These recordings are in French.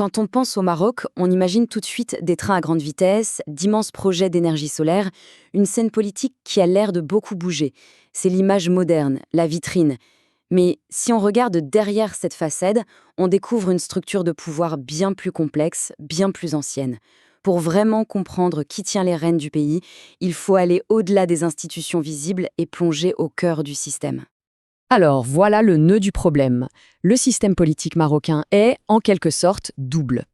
Quand on pense au Maroc, on imagine tout de suite des trains à grande vitesse, d'immenses projets d'énergie solaire, une scène politique qui a l'air de beaucoup bouger. C'est l'image moderne, la vitrine. Mais si on regarde derrière cette façade, on découvre une structure de pouvoir bien plus complexe, bien plus ancienne. Pour vraiment comprendre qui tient les rênes du pays, il faut aller au-delà des institutions visibles et plonger au cœur du système. Alors, voilà le nœud du problème. Le système politique marocain est, en quelque sorte, double.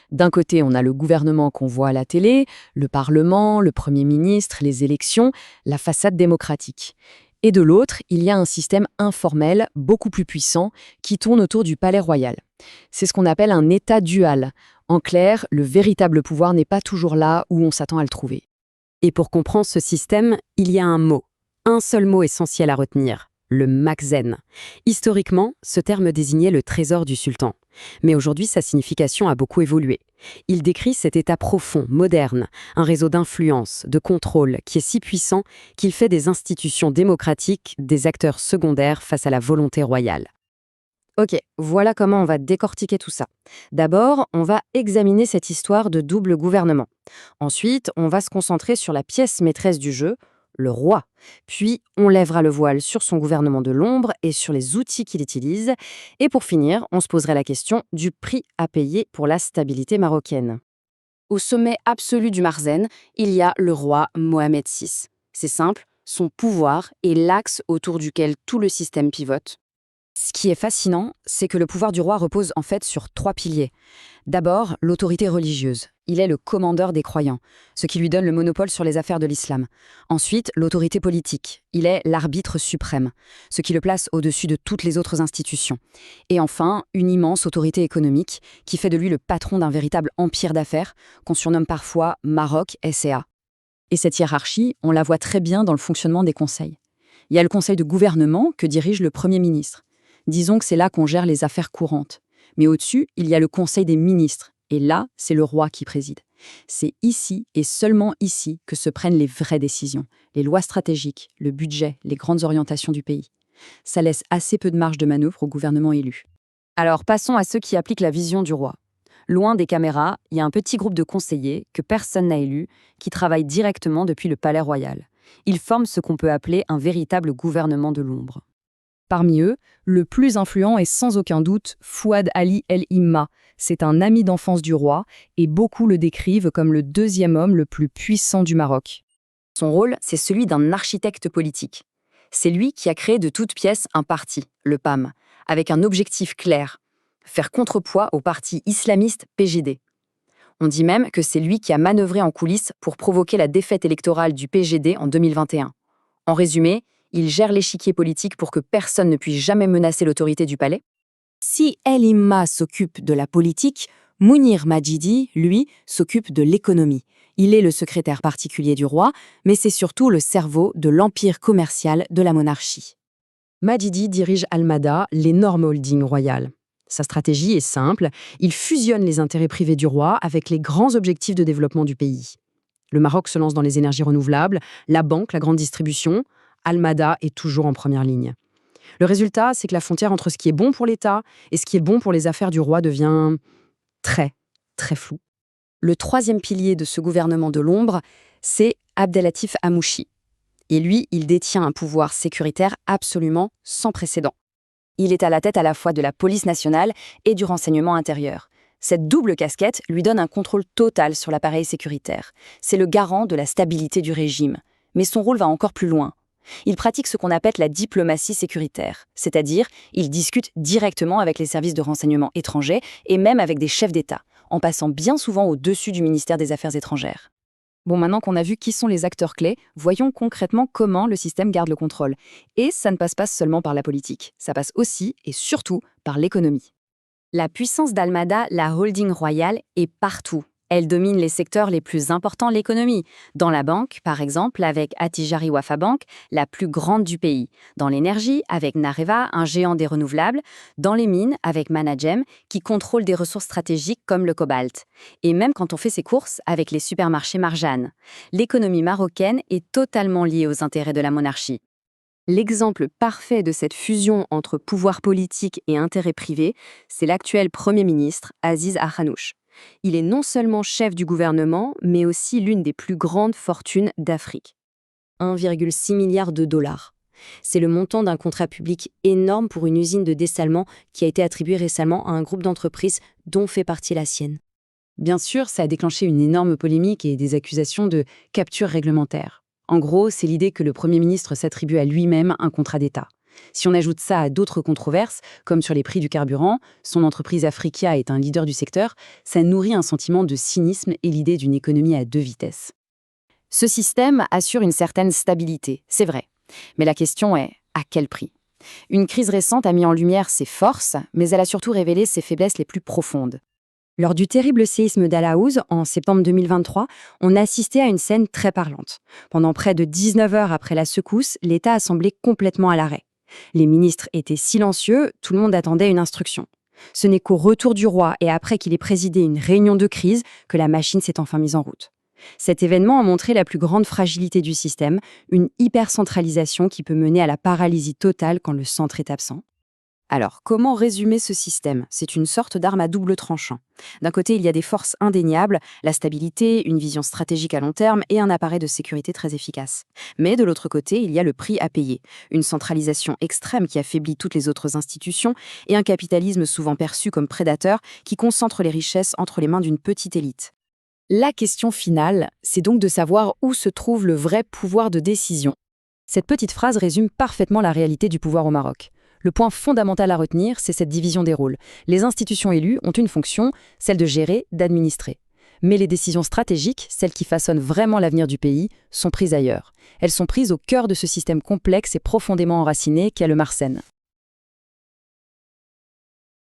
D'un côté, on a le gouvernement qu'on voit à la télé, le Parlement, le Premier ministre, les élections, la façade démocratique. Et de l'autre, il y a un système informel, beaucoup plus puissant, qui tourne autour du palais royal. C'est ce qu'on appelle un État dual. En clair, le véritable pouvoir n'est pas toujours là où on s'attend à le trouver. Et pour comprendre ce système, il y a un seul mot essentiel à retenir, le makhzen. Historiquement, ce terme désignait le trésor du sultan. Mais aujourd'hui, sa signification a beaucoup évolué. Il décrit cet état profond, moderne, un réseau d'influence, de contrôle qui est si puissant qu'il fait des institutions démocratiques des acteurs secondaires face à la volonté royale. Ok, voilà comment on va décortiquer tout ça. D'abord, on va examiner cette histoire de double gouvernement. Ensuite, on va se concentrer sur la pièce maîtresse du jeu, le roi. Puis, on lèvera le voile sur son gouvernement de l'ombre et sur les outils qu'il utilise. Et pour finir, on se poserait la question du prix à payer pour la stabilité marocaine. Au sommet absolu du Marzen, il y a le roi Mohamed VI. C'est simple, son pouvoir est l'axe autour duquel tout le système pivote. Ce qui est fascinant, c'est que le pouvoir du roi repose en fait sur trois piliers. D'abord, l'autorité religieuse. Il est le commandeur des croyants, ce qui lui donne le monopole sur les affaires de l'islam. Ensuite, l'autorité politique. Il est l'arbitre suprême, ce qui le place au-dessus de toutes les autres institutions. Et enfin, une immense autorité économique qui fait de lui le patron d'un véritable empire d'affaires qu'on surnomme parfois Maroc SA. Et cette hiérarchie, on la voit très bien dans le fonctionnement des conseils. Il y a le conseil de gouvernement que dirige le Premier ministre. Disons que c'est là qu'on gère les affaires courantes. Mais au-dessus, il y a le Conseil des ministres. Et là, c'est le roi qui préside. C'est ici et seulement ici que se prennent les vraies décisions, les lois stratégiques, le budget, les grandes orientations du pays. Ça laisse assez peu de marge de manœuvre au gouvernement élu. Alors passons à ceux qui appliquent la vision du roi. Loin des caméras, il y a un petit groupe de conseillers que personne n'a élus qui travaillent directement depuis le palais royal. Ils forment ce qu'on peut appeler un véritable gouvernement de l'ombre. Parmi eux, le plus influent est sans aucun doute Fouad Ali El Imma. C'est un ami d'enfance du roi et beaucoup le décrivent comme le deuxième homme le plus puissant du Maroc. Son rôle, c'est celui d'un architecte politique. C'est lui qui a créé de toutes pièces un parti, le PAM, avec un objectif clair, faire contrepoids au parti islamiste PJD. On dit même que c'est lui qui a manœuvré en coulisses pour provoquer la défaite électorale du PJD en 2021. En résumé, il gère l'échiquier politique pour que personne ne puisse jamais menacer l'autorité du palais. Si El Imma s'occupe de la politique, Mounir Majidi, lui, s'occupe de l'économie. Il est le secrétaire particulier du roi, mais c'est surtout le cerveau de l'empire commercial de la monarchie. Majidi dirige Almada, l'énorme holding royal. Sa stratégie est simple, il fusionne les intérêts privés du roi avec les grands objectifs de développement du pays. Le Maroc se lance dans les énergies renouvelables, la banque, la grande distribution. Almada est toujours en première ligne. Le résultat, c'est que la frontière entre ce qui est bon pour l'État et ce qui est bon pour les affaires du roi devient très, très floue. Le troisième pilier de ce gouvernement de l'ombre, c'est Abdelatif Hamouchi. Et lui, il détient un pouvoir sécuritaire absolument sans précédent. Il est à la tête à la fois de la police nationale et du renseignement intérieur. Cette double casquette lui donne un contrôle total sur l'appareil sécuritaire. C'est le garant de la stabilité du régime. Mais son rôle va encore plus loin. Il pratique ce qu'on appelle la diplomatie sécuritaire, c'est-à-dire il discute directement avec les services de renseignement étrangers et même avec des chefs d'État, en passant bien souvent au-dessus du ministère des Affaires étrangères. Bon, maintenant qu'on a vu qui sont les acteurs clés, voyons concrètement comment le système garde le contrôle. Et ça ne passe pas seulement par la politique, ça passe aussi et surtout par l'économie. La puissance d'Almada, la holding royale, est partout. Elle domine les secteurs les plus importants de l'économie. Dans la banque, par exemple, avec Attijari Wafa Bank, la plus grande du pays. Dans l'énergie, avec Nareva, un géant des renouvelables. Dans les mines, avec Managem, qui contrôle des ressources stratégiques comme le cobalt. Et même quand on fait ses courses, avec les supermarchés Marjane. L'économie marocaine est totalement liée aux intérêts de la monarchie. L'exemple parfait de cette fusion entre pouvoir politique et intérêt privé, c'est l'actuel Premier ministre, Aziz Akhanouch. Il est non seulement chef du gouvernement, mais aussi l'une des plus grandes fortunes d'Afrique. 1,6 milliard de dollars. C'est le montant d'un contrat public énorme pour une usine de dessalement qui a été attribuée récemment à un groupe d'entreprises dont fait partie la sienne. Bien sûr, ça a déclenché une énorme polémique et des accusations de capture réglementaire. En gros, c'est l'idée que le Premier ministre s'attribue à lui-même un contrat d'État. Si on ajoute ça à d'autres controverses, comme sur les prix du carburant, son entreprise Africa est un leader du secteur, ça nourrit un sentiment de cynisme et l'idée d'une économie à deux vitesses. Ce système assure une certaine stabilité, c'est vrai. Mais la question est, à quel prix ? Une crise récente a mis en lumière ses forces, mais elle a surtout révélé ses faiblesses les plus profondes. Lors du terrible séisme d'Alaouz, en septembre 2023, on assistait à une scène très parlante. Pendant près de 19 heures après la secousse, l'État a semblé complètement à l'arrêt. Les ministres étaient silencieux, tout le monde attendait une instruction. Ce n'est qu'au retour du roi et après qu'il ait présidé une réunion de crise que la machine s'est enfin mise en route. Cet événement a montré la plus grande fragilité du système, une hypercentralisation qui peut mener à la paralysie totale quand le centre est absent. Alors, comment résumer ce système ? C'est une sorte d'arme à double tranchant. D'un côté, il y a des forces indéniables, la stabilité, une vision stratégique à long terme et un appareil de sécurité très efficace. Mais de l'autre côté, il y a le prix à payer, une centralisation extrême qui affaiblit toutes les autres institutions et un capitalisme souvent perçu comme prédateur qui concentre les richesses entre les mains d'une petite élite. La question finale, c'est donc de savoir où se trouve le vrai pouvoir de décision. Cette petite phrase résume parfaitement la réalité du pouvoir au Maroc. Le point fondamental à retenir, c'est cette division des rôles. Les institutions élues ont une fonction, celle de gérer, d'administrer. Mais les décisions stratégiques, celles qui façonnent vraiment l'avenir du pays, sont prises ailleurs. Elles sont prises au cœur de ce système complexe et profondément enraciné qu'est le Marsenne.